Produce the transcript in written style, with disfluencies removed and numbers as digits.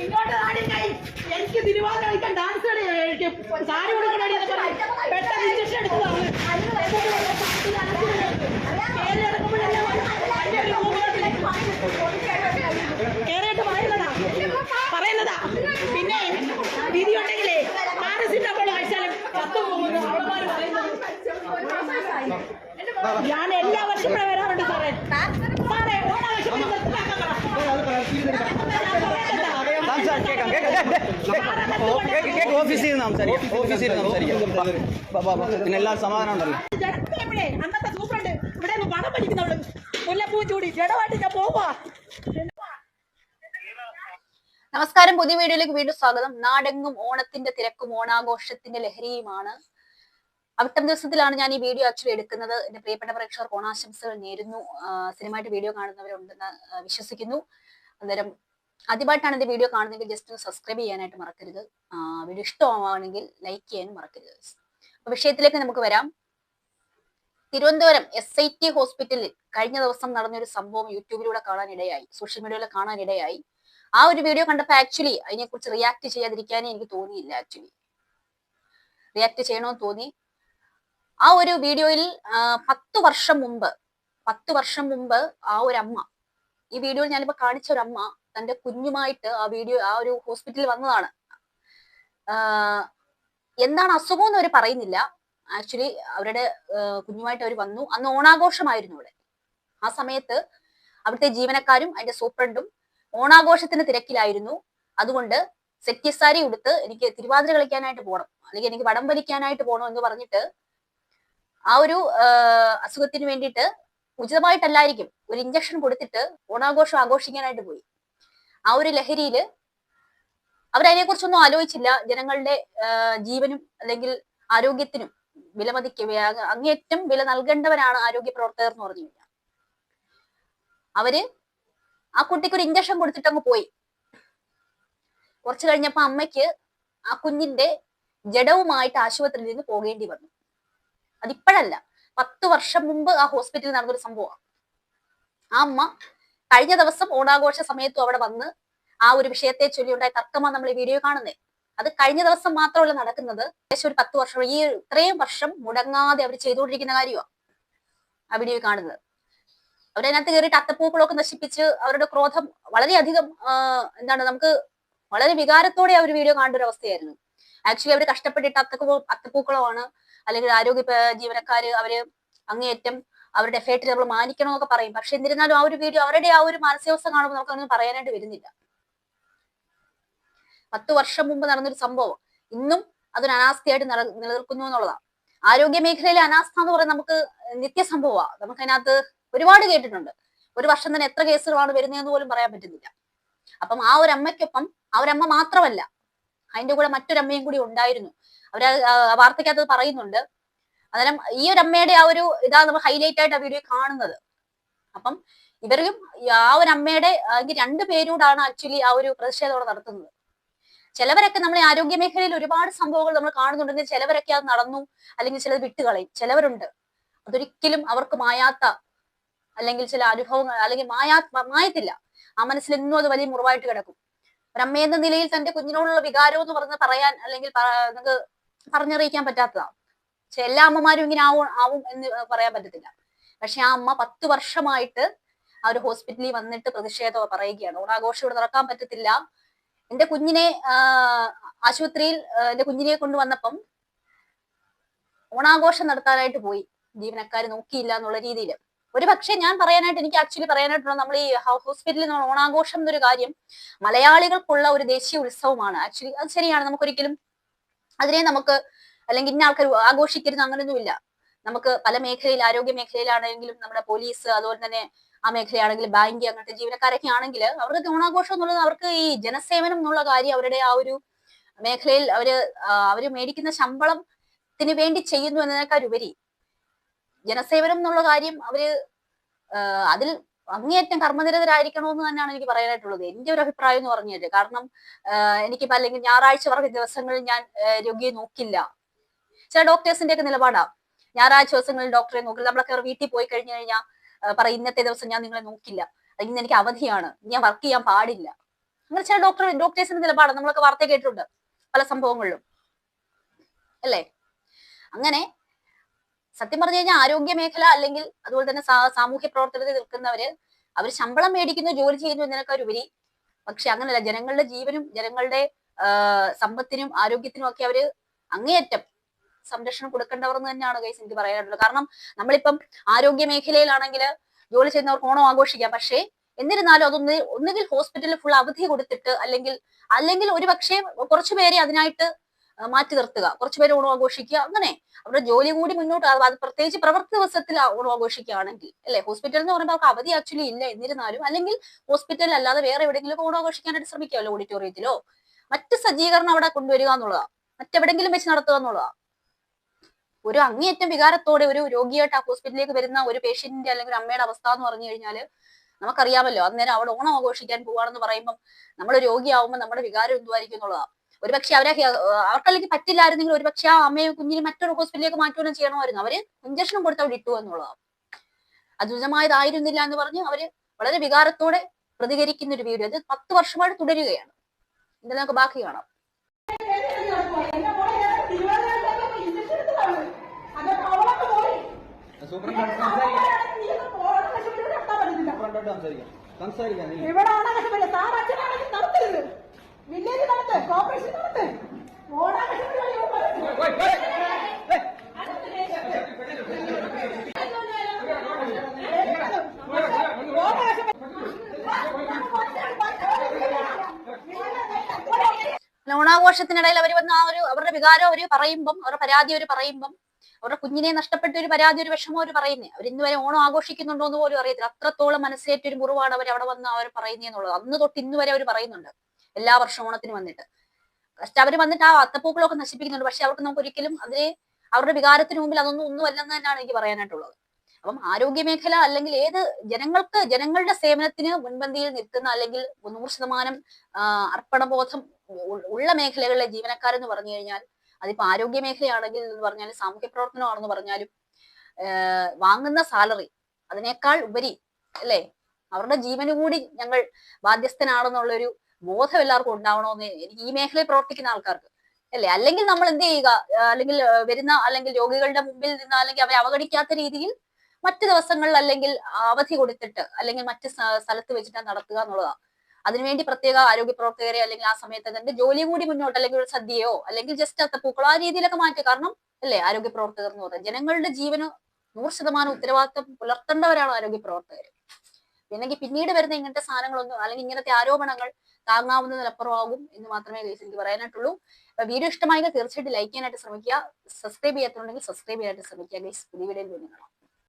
ഇങ്ങോട്ട് ആടി കൈ എനിക്ക് തിരുവാതിര കളിക്കാൻ ഡാൻസ് കളി സാരി കൊടുക്കണ പെട്ടെന്ന് ഇഞ്ചക്ഷൻ എടുത്തതാണ്. കേറിയിട്ട് പറയുന്നതാ. പിന്നെ വിധി ഉണ്ടെങ്കിലേ പാരസിറ്റമോൾ കഴിച്ചാലും ചത്തു പോകുന്നു അവന്മാര് പറയുന്നത്. ഞാൻ എല്ലാ വർഷവും ഇവിടെ വരാറുണ്ട് സാറേ. സാറേ ഓഫീസിൽ പിന്നെല്ലാം സമാധാനം ഉണ്ടല്ലോ. അന്നത്തെ സൂപ്രണ്ട് ഇവിടെ പണം പഠിക്കുന്നവള് മുല്ലപ്പൂ ചൂടി ജഡമായിട്ട് ഞാൻ പോവാ. നമസ്കാരം, പുതിയ വീഡിയോയിലേക്ക് വീണ്ടും സ്വാഗതം. നാടെങ്ങും ഓണത്തിന്റെ തിരക്കും ഓണാഘോഷത്തിന്റെ ലഹരിയുമാണ്. അവിട്ടം ദിവസത്തിലാണ് ഞാൻ ഈ വീഡിയോ ആക്ച്വലി എടുക്കുന്നത്. എന്റെ പ്രിയപ്പെട്ട പ്രേക്ഷകർക്ക് ഓണാശംസകൾ നേരുന്നു. സിനിമയായിട്ട് വീഡിയോ കാണുന്നവരുണ്ടെന്ന് വിശ്വസിക്കുന്നു. അന്നേരം ആദ്യമായിട്ടാണ് എന്റെ വീഡിയോ കാണുന്നതെങ്കിൽ ജസ്റ്റ് ഒന്ന് സബ്സ്ക്രൈബ് ചെയ്യാനായിട്ട് മറക്കരുത്. വീഡിയോ ഇഷ്ടമാണെങ്കിൽ ലൈക്ക് ചെയ്യാനും മറക്കരുത്. അപ്പൊ വിഷയത്തിലേക്ക് നമുക്ക് വരാം. തിരുവനന്തപുരം SIT ഹോസ്പിറ്റലിൽ കഴിഞ്ഞ ദിവസം നടന്നൊരു സംഭവം യൂട്യൂബിലൂടെ കാണാനിടയായി, സോഷ്യൽ മീഡിയയിൽ കാണാനിടയായി. ആ ഒരു വീഡിയോ കണ്ടപ്പോൾ ആക്ച്വലി അതിനെക്കുറിച്ച് റിയാക്ട് ചെയ്യാതിരിക്കാനേ എനിക്ക് തോന്നിയില്ല. ആക്ച്വലി റിയാക്ട് ചെയ്യണമെന്ന് തോന്നി. ആ ഒരു വീഡിയോയിൽ 10 വർഷം മുമ്പ് ആ ഒരു അമ്മ, ഈ വീഡിയോയിൽ ഞാനിപ്പോ കാണിച്ച ഒരു അമ്മ തന്റെ കുഞ്ഞുമായിട്ട് ആ ഒരു ഹോസ്പിറ്റലിൽ വന്നതാണ്. എന്താണ് അസുഖം എന്ന് അവർ പറയുന്നില്ല. ആക്ച്വലി അവരുടെ കുഞ്ഞുമായിട്ട് അവർ വന്നു. അന്ന് ഓണാഘോഷമായിരുന്നു ഇവിടെ. ആ സമയത്ത് അവിടുത്തെ ജീവനക്കാരും അതിന്റെ സൂപ്രണ്ടും ഓണാഘോഷത്തിന് തിരക്കിലായിരുന്നു. അതുകൊണ്ട് സെറ്റിസാരി ഉടുത്ത് എനിക്ക് തിരുവാതിര കളിക്കാനായിട്ട് പോകണം, അല്ലെങ്കിൽ എനിക്ക് വടം വലിക്കാനായിട്ട് പോകണം എന്ന് പറഞ്ഞിട്ട് ആ ഒരു അസുഖത്തിന് വേണ്ടിയിട്ട് ഉചിതമായിട്ടല്ലായിരിക്കും ഒരു ഇഞ്ചക്ഷൻ കൊടുത്തിട്ട് ഓണാഘോഷം ആഘോഷിക്കാനായിട്ട് പോയി. ആ ഒരു ലഹരിയില് അവരതിനെ കുറിച്ചൊന്നും ആലോചിച്ചില്ല. ജനങ്ങളുടെ ജീവനും അല്ലെങ്കിൽ ആരോഗ്യത്തിനും അങ്ങേയറ്റം വില നൽകേണ്ടവരാണ് ആരോഗ്യ പ്രവർത്തകർ എന്ന് പറഞ്ഞു കഴിഞ്ഞാൽ. അവര് ആ കുട്ടിക്ക് ഒരു ഇഞ്ചക്ഷൻ കൊടുത്തിട്ട് അങ്ങ് പോയി. കുറച്ചു കഴിഞ്ഞപ്പോ അമ്മയ്ക്ക് ആ കുഞ്ഞിന്റെ ജഡവുമായിട്ട് ആശുപത്രിയിൽ നിന്ന് പോകേണ്ടി വന്നു. അതിപ്പോഴല്ല, 10 വർഷം മുമ്പ് ആ ഹോസ്പിറ്റലിൽ നടന്നൊരു സംഭവമാണ്. ആ അമ്മ കഴിഞ്ഞ ദിവസം ഓണാഘോഷ സമയത്തും അവിടെ വന്ന് ആ ഒരു വിഷയത്തെ ചൊല്ലിയുണ്ടായ തർക്കമാണ് നമ്മൾ ഈ വീഡിയോ കാണുന്നത്. അത് കഴിഞ്ഞ ദിവസം മാത്രമല്ല നടക്കുന്നത്. ഏകദേശം ഒരു 10 വർഷം, ഈ ഇത്രയും വർഷം മുടങ്ങാതെ അവർ ചെയ്തുകൊണ്ടിരിക്കുന്ന കാര്യമാണ് ആ വീഡിയോ കാണുന്നത്. അവരതിനകത്ത് കയറിയിട്ട് അത്തപ്പൂക്കളൊക്കെ നശിപ്പിച്ച് അവരുടെ ക്രോധം വളരെയധികം നമുക്ക് വളരെ വികാരത്തോടെ ആ ഒരു വീഡിയോ കാണേണ്ട ഒരു അവസ്ഥയായിരുന്നു. ആക്ച്വലി അവർ കഷ്ടപ്പെട്ടിട്ട് അത്തപ്പൂക്കളമാണ്, അല്ലെങ്കിൽ ആരോഗ്യ ജീവനക്കാര് അവര് അങ്ങേയറ്റം അവരുടെ എഫേർട്ട് നമ്മൾ മാനിക്കണമെന്നൊക്കെ പറയും. പക്ഷെ എന്നിരുന്നാലും ആ ഒരു വീഡിയോ അവരുടെ ആ ഒരു മാനസികാവസ്ഥ കാണുമ്പോൾ നമുക്കൊന്നും പറയാനായിട്ട് വരുന്നില്ല. 10 വർഷം മുമ്പ് നടന്നൊരു സംഭവം ഇന്നും അതൊരു അനാസ്ഥയായിട്ട് നിലനിൽക്കുന്നു എന്നുള്ളതാണ്. ആരോഗ്യ മേഖലയിലെ അനാസ്ഥ എന്ന് പറയുന്നത് നമുക്ക് നിത്യസംഭവമാണ്. നമുക്കതിനകത്ത് ഒരുപാട് കേട്ടിട്ടുണ്ട്. ഒരു വർഷം തന്നെ എത്ര കേസുകളാണ് വരുന്നതെന്ന് പോലും പറയാൻ പറ്റുന്നില്ല. അപ്പം ആ ഒരു അമ്മയ്ക്കൊപ്പം ആ ഒരു അമ്മ മാത്രമല്ല, അതിന്റെ കൂടെ മറ്റൊരമ്മയും കൂടി ഉണ്ടായിരുന്നു. അവര് വാർത്തയ്ക്കകത്ത് പറയുന്നുണ്ട്. അന്നേരം ഈ ഒരു അമ്മയുടെ ആ ഒരു നമ്മൾ ഹൈലൈറ്റ് ആയിട്ട് ആ വീഡിയോ കാണുന്നത്. അപ്പം ഇവരും ആ ഒരു അമ്മയുടെ 2 പേരോടാണ് ആക്ച്വലി ആ ഒരു പ്രതിഷേധം നടത്തുന്നത്. ചിലവരൊക്കെ നമ്മൾ ആരോഗ്യ മേഖലയിൽ ഒരുപാട് സംഭവങ്ങൾ നമ്മൾ കാണുന്നുണ്ടെങ്കിൽ ചിലവരൊക്കെ അത് നടന്നു, അല്ലെങ്കിൽ ചിലത് വിട്ടുകളയും. ചിലവരുണ്ട് അതൊരിക്കലും അവർക്ക് മായാത്ത, അല്ലെങ്കിൽ ചില അനുഭവങ്ങൾ അല്ലെങ്കിൽ മായത്തില്ല. ആ മനസ്സിൽ എന്നും അത് വലിയ മുറിവായിട്ട് കിടക്കും. ഒരമ്മയെന്ന നിലയിൽ തന്റെ കുഞ്ഞിനോടുള്ള വികാരം എന്ന് പറയാൻ അല്ലെങ്കിൽ നമുക്ക് പറഞ്ഞറിയിക്കാൻ പറ്റാത്തതാണ്. പക്ഷെ എല്ലാ അമ്മമാരും ഇങ്ങനെ ആവും എന്ന് പറയാൻ പറ്റത്തില്ല. പക്ഷെ ആ അമ്മ 10 വർഷമായിട്ട് ആ ഒരു ഹോസ്പിറ്റലിൽ വന്നിട്ട് പ്രതിഷേധം പറയുകയാണ്. ഓണാഘോഷം ഇവിടെ നടക്കാൻ പറ്റത്തില്ല. എന്റെ കുഞ്ഞിനെ ആശുപത്രിയിൽ എന്റെ കുഞ്ഞിനെ കൊണ്ടുവന്നപ്പം ഓണാഘോഷം നടത്താനായിട്ട് പോയി, ജീവനക്കാര് നോക്കിയില്ല എന്നുള്ള രീതിയിൽ. ഒരു പക്ഷെ ഞാൻ പറയാനായിട്ട് എനിക്ക് ആക്ച്വലി പറയാനായിട്ടുള്ള നമ്മൾ ഈ ഹോസ്പിറ്റലിൽ ഓണാഘോഷം എന്നൊരു കാര്യം മലയാളികൾക്കുള്ള ഒരു ദേശീയ ഉത്സവമാണ്. ആക്ച്വലി അത് ശരിയാണ്. നമുക്കൊരിക്കലും അതിനെ നമുക്ക് അല്ലെങ്കിൽ ഇന്ന ആൾക്കാർ ആഘോഷിക്കരുത് അങ്ങനെയൊന്നുമില്ല. നമുക്ക് പല മേഖലയിൽ, ആരോഗ്യ മേഖലയിലാണെങ്കിലും നമ്മുടെ പോലീസ്, അതുപോലെ തന്നെ ആ മേഖലയാണെങ്കിലും ബാങ്ക്, അങ്ങനത്തെ ജീവനക്കാരൊക്കെ ആണെങ്കിൽ അവർക്ക് ഓണാഘോഷം എന്നുള്ളത് അവർക്ക് ഈ ജനസേവനം എന്നുള്ള കാര്യം അവരുടെ ആ ഒരു മേഖലയിൽ അവര് മേടിക്കുന്ന ശമ്പളത്തിന് വേണ്ടി ചെയ്യുന്നു എന്നതിനേക്കാൾ ഉപരി ജനസേവനം എന്നുള്ള കാര്യം അവര് അതിൽ അങ്ങേയറ്റം കർമ്മനിരതരായിരിക്കണമെന്ന് തന്നെയാണ് എനിക്ക് പറയാനായിട്ടുള്ളത്. എന്റെ ഒരു അഭിപ്രായം എന്ന് പറഞ്ഞത്. കാരണം എനിക്കിപ്പോ അല്ലെങ്കിൽ ഞായറാഴ്ച പറഞ്ഞ ദിവസങ്ങളിൽ ഞാൻ രോഗിയെ നോക്കില്ല. ചില ഡോക്ടേഴ്സിന്റെ ഒക്കെ നിലപാടാ ഞായറാഴ്ച ദിവസങ്ങളിൽ ഡോക്ടറെ നോക്കില്ല. നമ്മളൊക്കെ വീട്ടിൽ പോയി കഴിഞ്ഞു കഴിഞ്ഞാൽ പറയും ഇന്നത്തെ ദിവസം ഞാൻ നിങ്ങളെ നോക്കില്ല, ഇന്ന് എനിക്ക് അവധിയാണ്, ഞാൻ വർക്ക് ചെയ്യാൻ പാടില്ല. അങ്ങനെ ചില ഡോക്ടേഴ്സിന്റെ നിലപാട് നമ്മളൊക്കെ വാർത്ത കേട്ടിട്ടുണ്ട് പല സംഭവങ്ങളിലും അല്ലേ. അങ്ങനെ സത്യം പറഞ്ഞു കഴിഞ്ഞാൽ ആരോഗ്യ മേഖല അല്ലെങ്കിൽ അതുപോലെ തന്നെ സാമൂഹ്യ പ്രവർത്തനത്തിൽ നിൽക്കുന്നവര് അവർ ശമ്പളം മേടിക്കുന്നു, ജോലി ചെയ്യുന്നു എന്നതിനേക്കാളുപരി പക്ഷെ അങ്ങനെയല്ല, ജനങ്ങളുടെ ജീവനും ജനങ്ങളുടെ സമ്പത്തിനും ആരോഗ്യത്തിനും ഒക്കെ അവര് അങ്ങേയറ്റം സംരക്ഷണം കൊടുക്കേണ്ടവർ എന്ന് തന്നെയാണ് ഗൈസ് എനിക്ക് പറയാനുള്ളത്. കാരണം നമ്മളിപ്പം ആരോഗ്യ മേഖലയിലാണെങ്കിൽ ജോലി ചെയ്യുന്നവർക്ക് ഓണം ആഘോഷിക്കാം, പക്ഷേ എന്നിരുന്നാലും ഒന്നുകിൽ ഹോസ്പിറ്റലിൽ ഫുൾ അവധി കൊടുത്തിട്ട് അല്ലെങ്കിൽ ഒരു പക്ഷേ കുറച്ചുപേരെ അതിനായിട്ട് മാറ്റി നിർത്തുക, കുറച്ചുപേരെ ഓണം ആഘോഷിക്കുക, അങ്ങനെ അവരുടെ ജോലി കൂടി മുന്നോട്ട് അത് പ്രത്യേകിച്ച് പ്രവൃത്തി ദിവസത്തിൽ ഓണം ആഘോഷിക്കുകയാണെങ്കിൽ അല്ലെ. ഹോസ്പിറ്റൽ എന്ന് പറയുമ്പോൾ അവർക്ക് അവധി ആക്ച്വലി ഇല്ല, എന്നിരുന്നാലും അല്ലെങ്കിൽ ഹോസ്പിറ്റലിൽ അല്ലാതെ വേറെ എവിടെയെങ്കിലും ഓണം ആഘോഷിക്കാനായിട്ട് ശ്രമിക്കാമല്ലോ, ഓഡിറ്റോറിയത്തിലോ മറ്റ് സജ്ജീകരണം അവിടെ കൊണ്ടുവരിക എന്നുള്ളതാണ്, മറ്റെവിടെങ്കിലും വെച്ച് നടത്തുക എന്നുള്ളതാണ്. ഒരു അങ്ങേയറ്റം വികാരത്തോടെ ഒരു രോഗിയായിട്ട് ആ ഹോസ്പിറ്റലിലേക്ക് വരുന്ന ഒരു പേഷ്യന്റിന്റെ അല്ലെങ്കിൽ ഒരു അമ്മയുടെ അവസ്ഥ എന്ന് പറഞ്ഞു കഴിഞ്ഞാൽ നമുക്കറിയാമല്ലോ. അന്നേരം അവിടെ ഓണം ആഘോഷിക്കാൻ പോവാണെന്ന് പറയുമ്പോൾ നമ്മൾ രോഗിയാവുമ്പോൾ നമ്മുടെ വികാരം എന്തുമായിരിക്കും എന്നുള്ളതാണ്. ഒരുപക്ഷെ അവർക്കല്ലെങ്കിൽ പറ്റില്ലായിരുന്നെങ്കിൽ ഒരുപക്ഷെ ആ അമ്മയും കുഞ്ഞിനെ മറ്റൊരു ഹോസ്പിറ്റലിലേക്ക് മാറ്റുകയും ചെയ്യണമായിരുന്നു. അവര് ഇഞ്ചക്ഷൻ കൊടുത്ത് അവിടെ ഇട്ടു എന്നുള്ളതാണ്. അത് ഉചിതമായതായിരുന്നില്ല എന്ന് പറഞ്ഞ് അവര് വളരെ വികാരത്തോടെ പ്രതികരിക്കുന്ന ഒരു വീഡിയോ അത് 10 വർഷമായിട്ട് തുടരുകയാണ്. ഇതിൽ നമുക്ക് ബാക്കി കാണാം. ഇവിടെ ഓണാഘോഷം സാർ അച്ഛനാണെങ്കിൽ നടത്തരുത്, വില്ലേജ് നടത്ത്, കോർപ്പറേഷൻ നടത്ത്, ഓണാഘോഷം ഓണാഘോഷത്തിനിടയിൽ അവർ വന്ന് അവരുടെ വികാരം അവര് പറയുമ്പം, അവരുടെ പരാതി അവർ പറയുമ്പം, അവരുടെ കുഞ്ഞിനെ നഷ്ടപ്പെട്ട ഒരു പരാതി, ഒരു വിഷമം അവർ പറയുന്നത്, അവർ ഇന്ന് വരെ ഓണം ആഘോഷിക്കുന്നുണ്ടോ എന്ന് പോലും അറിയത്തില്ല. അത്രത്തോളം മനസ്സിലേറ്റ ഒരു മുറിവാണ് അവർ അവിടെ വന്ന് അവർ പറയുന്നതെന്നുള്ളത്. അന്ന് തൊട്ട് ഇന്ന് വരെ അവർ പറയുന്നുണ്ട്, എല്ലാ വർഷവും ഓണത്തിന് വന്നിട്ട് ഫസ്റ്റ് അവർ വന്നിട്ട് ആ അത്തപ്പൂക്കളൊക്കെ നശിപ്പിക്കുന്നുണ്ട്. പക്ഷെ അവർക്ക് നമുക്ക് ഒരിക്കലും അവരുടെ വികാരത്തിന് മുമ്പിൽ ഒന്നുമല്ലെന്ന് തന്നെയാണ് എനിക്ക് പറയാനായിട്ടുള്ളത്. അപ്പം ആരോഗ്യ മേഖല അല്ലെങ്കിൽ ഏത് ജനങ്ങളുടെ സേവനത്തിന് മുൻപന്തിയിൽ നിൽക്കുന്ന അല്ലെങ്കിൽ 100% അർപ്പണബോധം ഉള്ള മേഖലകളിലെ ജീവനക്കാരെന്ന് പറഞ്ഞു കഴിഞ്ഞാൽ, അതിപ്പോ ആരോഗ്യ മേഖലയാണെങ്കിൽ എന്ന് പറഞ്ഞാലും സാമൂഹ്യ പ്രവർത്തനമാണെന്ന് പറഞ്ഞാലും വാങ്ങുന്ന സാലറി അതിനേക്കാൾ ഉപരി അല്ലെ അവരുടെ ജീവന് കൂടി ഞങ്ങൾ ബാധ്യസ്ഥനാണെന്നുള്ളൊരു ബോധം എല്ലാവർക്കും ഉണ്ടാവണമെന്ന് എനിക്ക് ഈ മേഖലയിൽ പ്രവർത്തിക്കുന്ന ആൾക്കാർക്ക് അല്ലെ. അല്ലെങ്കിൽ നമ്മൾ എന്ത് ചെയ്യുക, അല്ലെങ്കിൽ വരുന്ന അല്ലെങ്കിൽ രോഗികളുടെ മുമ്പിൽ നിന്ന് അല്ലെങ്കിൽ അവരെ അവഗണിക്കാത്ത രീതിയിൽ മറ്റു ദിവസങ്ങളിൽ അല്ലെങ്കിൽ അവധി കൊടുത്തിട്ട് അല്ലെങ്കിൽ മറ്റ് സ്ഥലത്ത് വെച്ചിട്ട് നടത്തുക എന്നുള്ളതാണ്. അതിനുവേണ്ടി പ്രത്യേക ആരോഗ്യ പ്രവർത്തകരെ അല്ലെങ്കിൽ ആ സമയത്ത് അതിന്റെ ജോലി കൂടി മുന്നോട്ട് അല്ലെങ്കിൽ ഒരു സദ്യയോ അല്ലെങ്കിൽ ജസ്റ്റ് അത്തപ്പൂക്കളോ ആ രീതിയിലൊക്കെ മാറ്റുക. കാരണം അല്ലെ ആരോഗ്യ പ്രവർത്തകർ എന്ന് പറയുന്നത് ജനങ്ങളുടെ ജീവന് 100% ഉത്തരവാദിത്വം പുലർത്തേണ്ടവരാണ് ആരോഗ്യ പ്രവർത്തകർ. പിന്നീട് വരുന്ന ഇങ്ങനത്തെ സാധനങ്ങളൊന്നും അല്ലെങ്കിൽ ഇങ്ങനത്തെ ആരോപണങ്ങൾ താങ്ങാവുന്നതിനപ്പുറമാകും എന്ന് മാത്രമേ ഗൈസ് എനിക്ക് പറയാനായിട്ടുള്ളൂ. വീഡിയോ ഇഷ്ടമായെങ്കിൽ തീർച്ചയായിട്ടും ലൈക്ക് ചെയ്യാനായിട്ട് ശ്രമിക്കുക, സബ്സ്ക്രൈബ് ചെയ്യാത്തുണ്ടെങ്കിൽ സബ്സ്ക്രൈബ് ചെയ്യാനായിട്ട് ശ്രമിക്കുക ഗൈസ്. പുതിയ വീഡിയോയിൽ കാണാം.